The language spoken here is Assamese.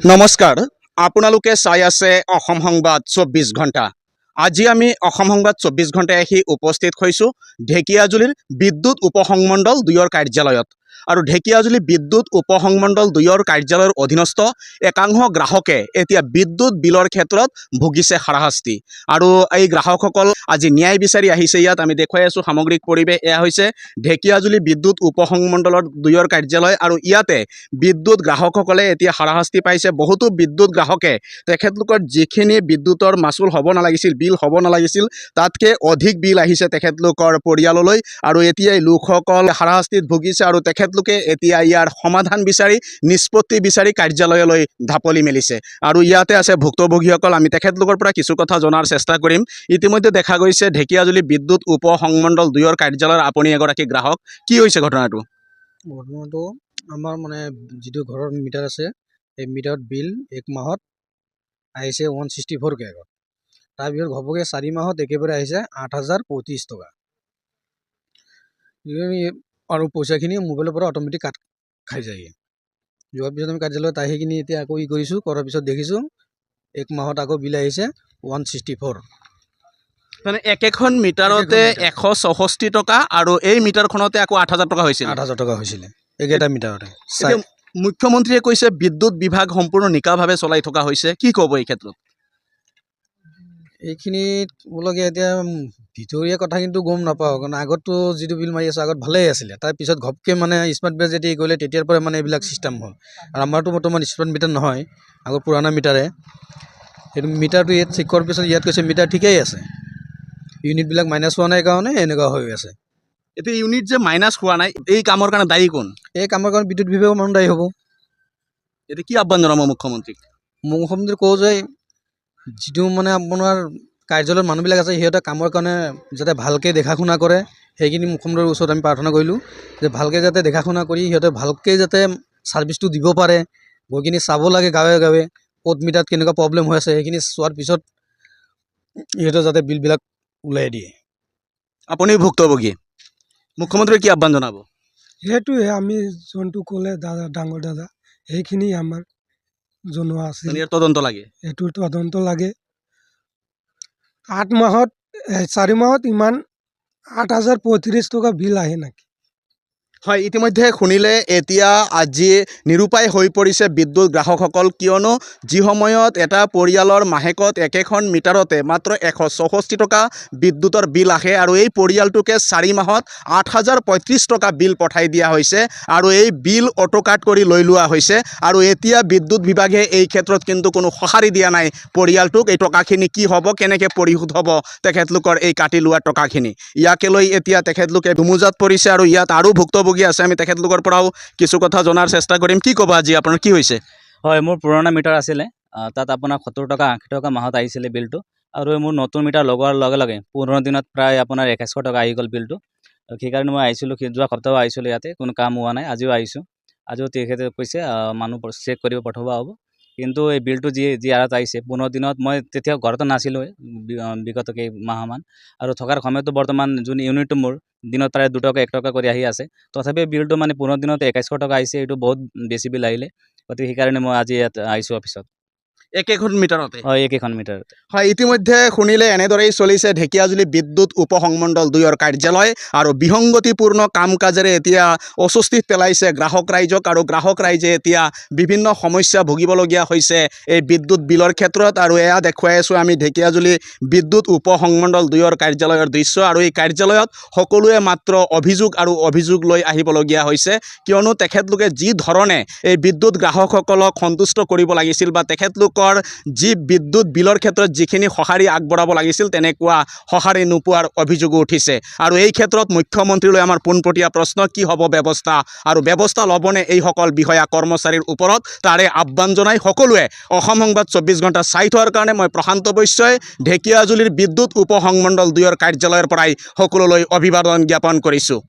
নমস্কাৰ আপোনালোকে চাই আছে অসম সংবাদ 24 ঘণ্টা। আজি আমি অসম সংবাদ 24 ঘণ্টায় আহি উপস্থিত হৈছোঁ ঢেকিয়াজুলিৰ বিদ্যুৎ উপসংমণ্ডল 2ৰ কাৰ্যালয়ত। আৰু ঢেকিয়াজুলি বিদ্যুৎ উপসংমণ্ডল 2ৰ কাৰ্যালয়ৰ অধীনস্থ একাংশ গ্ৰাহকে এতিয়া বিদ্যুৎ বিলৰ ক্ষেত্ৰত ভুগিছে হাৰাশাস্তি। আৰু এই গ্ৰাহকসকল আজি ন্যায় বিচাৰি আহিছে। ইয়াত আমি দেখুৱাই আছোঁ সামগ্ৰিক পৰিৱেশ। এয়া হৈছে ঢেকিয়াজুলি বিদ্যুৎ উপসংমণ্ডলৰ 2ৰ কাৰ্যালয়। আৰু ইয়াতে বিদ্যুৎ গ্ৰাহকসকলে এতিয়া হাৰাশাস্তি পাইছে। বহুতো বিদ্যুৎ গ্ৰাহকে তেখেতলোকৰ যিখিনি বিদ্যুতৰ মাচুল হ'ব নালাগিছিল, বিল হ'ব নালাগিছিল, তাতকৈ অধিক বিল আহিছে তেখেতলোকৰ পৰিয়াললৈ। আৰু এতিয়া এই লোকসকল হাৰাশাস্তিত ভুগিছে আৰু তেখেতলোকে এতিয়া ইয়াৰ সমাধান বিচাৰি, নিষ্পত্তি বিচাৰি কাৰ্যালয়লৈ ঢাপলি মেলিছে। আৰু ইয়াতে আছে ভুক্তভোগীসকল। আমি তেখেতলোকৰ পৰা কিছু কথা জনাৰ চেষ্টা কৰিম। ইতিমধ্যে দেখা গৈছে ঢেকিয়াজুলি বিদ্যুৎ উপসংমণ্ডল 2ৰ কাৰ্যালয়ৰ আপুনি এগৰাকী গ্ৰাহক। কি হৈছে ঘটনাটো? ঘটনাটো আমাৰ যিটো ঘৰৰ মিটাৰ আছে, সেই মিটাৰত বিল এক মাহত আহিছে 164 আগত। তাৰপিছত ঘপকৈ 4 মাহত একেবাৰে আহিছে 8,035 টকা। আৰু পইচাখিনি মোবাইলৰ পৰা অট'মেটিক কাট খাই যায়। যোৱাৰ পিছত আমি কাৰ্যালয়ত আহি কিনি এতিয়া আকৌ কৰিছোঁ, কৰাৰ পিছত দেখিছোঁ এক মাহত আকৌ বিল আহিছে 164। মানে একেখন মিটাৰতে 164 টকা আৰু এই মিটাৰখনতে আকৌ 8,000 টকা হৈছিল। 8,000 টকা হৈছিলে একেটা মিটাৰতে। মুখ্যমন্ত্ৰীয়ে কৈছে বিদ্যুৎ বিভাগ সম্পূৰ্ণ নিকাভাৱে চলাই থকা হৈছে। কি ক'ব এই ক্ষেত্ৰত? এইখিনিত ক'বলগীয়া এতিয়া ভিতৰীয়া কথা কিন্তু গম নাপাওঁ, কাৰণ আগততো যিটো বিল মাৰি আছে আগত ভালেই আছিলে। তাৰপিছত ঘপকৈ স্মাৰ্ট মিটাৰ যেতিয়া গ'লে তেতিয়াৰ পৰা এইবিলাক ছিষ্টেম হ'ল। আৰু আমাৰতো বৰ্তমান স্মাৰ্ট মিটাৰ নহয়, আগৰ পুৰণা মিটাৰে। সেইটো মিটাৰটো ইয়াত চেক কৰাৰ পিছত ইয়াত কৈছে মিটাৰ ঠিকেই আছে, ইউনিটবিলাক মাইনাছ হোৱা নাই কাৰণে এনেকুৱা হৈ আছে। এতিয়া ইউনিট যে মাইনাছ হোৱা নাই, এই কামৰ কাৰণে দায়ী কোন? এই কামৰ কাৰণে বিদ্যুৎ বিভাগৰ মানুহ দায়ী হ'ব। এতিয়া কি আহ্বান জনাব মুখ্যমন্ত্ৰীক? মুখ্যমন্ত্ৰীক কওঁ যে যিটো আপোনাৰ কাৰ্যালয়ৰ মানুহবিলাক আছে, সিহঁতে কামৰ কাৰণে যাতে ভালকৈ দেখা শুনা কৰে, সেইখিনি মুখ্যমন্ত্ৰীৰ ওচৰত আমি প্ৰাৰ্থনা কৰিলোঁ যে ভালকৈ যাতে দেখা শুনা কৰি সিহঁতে ভালকৈ যাতে ছাৰ্ভিচটো দিব পাৰে। গৈ কিনি চাব লাগে গাঁৱে গাঁৱে ক'ত মিটাৰত কেনেকুৱা প্ৰব্লেম হৈ আছে, সেইখিনি চোৱাৰ পিছত সিহঁতে যাতে বিলবিলাক ওলাই দিয়ে। আপুনি ভুক্তভোগী, মুখ্যমন্ত্ৰীক কি আহ্বান জনাব? সেইটোৱে আমি যোনটো ক'লে ডাঙৰ দাদা, সেইখিনি আমাৰ জনোৱা আছিল। তদন্ত লাগে, এইটো তদন্ত লাগে। 4 মাহত ইমান 8,035 টকা বিল আহে নেকি? হয়, ইতিমধ্যে শুনিলে। এতিয়া আজি নিৰুপায় হৈ পৰিছে বিদ্যুৎ গ্ৰাহকসকল, কিয়নো যি সময়ত এটা পৰিয়ালৰ মাহেকত একেখন মিটাৰতে মাত্ৰ 164 টকা বিদ্যুতৰ বিল আহে আৰু এই পৰিয়ালটোকে 4 মাহত 8,035 টকা বিল পঠাই দিয়া হৈছে আৰু এই বিল অটোকাট কৰি লৈ লোৱা হৈছে। আৰু এতিয়া বিদ্যুৎ বিভাগে এই ক্ষেত্ৰত কিন্তু কোনো সঁহাৰি দিয়া নাই পৰিয়ালটোক। এই টকাখিনি কি হ'ব, কেনেকৈ পৰিশোধ হ'ব তেখেতলোকৰ এই কাটি লোৱা টকাখিনি, ইয়াকে লৈ এতিয়া তেখেতলোকে দুমোজাত পৰিছে। আৰু ইয়াত আৰু ভুক্তভোগী আছে, আমি তেখেতলোকৰ পৰাও কিছু কথা জনাৰ চেষ্টা কৰিম। কি ক'ব আজি আপোনাৰ কি হৈছে? হয়, মোৰ পুৰণা মিটাৰ আছিলে, তাত আপোনাৰ 70 টকা 80 টকা মাহত আহিছিলে বিলটো। আৰু মোৰ নতুন মিটাৰ লগোৱাৰ লগে লগে 15 দিনত প্ৰায় আপোনাৰ 2100 টকা আহি গ'ল বিলটো। সেইকাৰণে মই আহিছিলোঁ, যোৱা সপ্তাহ আহিছিলোঁ, ইয়াতে কোনো কাম হোৱা নাই। আজিও আহিছোঁ, আজিও তেখেতে কৈছে মানুহ চেক কৰিব পঠোৱা হ'ব। কিন্তু এই বিলটো যি আৰত আহিছে 15 দিনত, মই তেতিয়া ঘৰতে নাছিলোঁ বিগত কেইমাহমান। আৰু থকাৰ সময়তো বৰ্তমান যোন ইউনিটটো মোৰ দিনত প্ৰায় 2 টকা 1 টকা কৰি আহি আছে, তথাপিও বিলটো 15 দিনত 2100 টকা আহিছে। এইটো বহুত বেছি বিল আহিলে, গতিকে সেইকাৰণে মই আজি ইয়াত আহিছোঁ অফিচত। একেখন মিটাৰতে? হয়, একেখন মিটাৰতে। হয়, ইতিমধ্যে শুনিলে এনেদৰেই চলিছে ঢেকিয়াজুলি বিদ্যুৎ উপসংমণ্ডল 2ৰ কাৰ্যালয়। আৰু বিসংগতিপূৰ্ণ কাম কাজেৰে এতিয়া অস্বস্তিত পেলাইছে গ্ৰাহক ৰাইজক। আৰু গ্ৰাহক ৰাইজে এতিয়া বিভিন্ন সমস্যা ভুগিবলগীয়া হৈছে এই বিদ্যুৎ বিলৰ ক্ষেত্ৰত। আৰু এয়া দেখুৱাই আছোঁ আমি ঢেকিয়াজুলি বিদ্যুৎ উপসংমণ্ডল 2ৰ কাৰ্যালয়ৰ দৃশ্য। আৰু এই কাৰ্যালয়ত সকলোৱে মাত্ৰ অভিযোগ আৰু অভিযোগ লৈ আহিবলগীয়া হৈছে, কিয়নো তেখেতলোকে যি ধৰণে এই বিদ্যুৎ গ্ৰাহকসকলক সন্তুষ্ট কৰিব লাগিছিল বা তেখেতলোকৰ যি বিদ্যুৎ বিলৰ ক্ষেত্ৰত যিখিনি সঁহাৰি আগবঢ়াব লাগিছিল, তেনেকুৱা সঁহাৰি নোপোৱাৰ অভিযোগো উঠিছে। আৰু এই ক্ষেত্ৰত মুখ্যমন্ত্ৰীলৈ আমাৰ পোনপটীয়া প্ৰশ্ন, কি হ'ব ব্যৱস্থা, আৰু ব্যৱস্থা ল'বনে এইসকল বিষয়া কৰ্মচাৰীৰ ওপৰত, তাৰে আহ্বান জনাই সকলোৱে অসম সংবাদ 24 ঘণ্টা চাই থোৱাৰ কাৰণে মই প্ৰশান্ত বৈশ্যই ঢেকিয়াজুলিৰ বিদ্যুৎ উপসংমণ্ডল 2ৰ কাৰ্যালয়ৰ পৰাই সকলোলৈ অভিবাদন জ্ঞাপন কৰিছোঁ।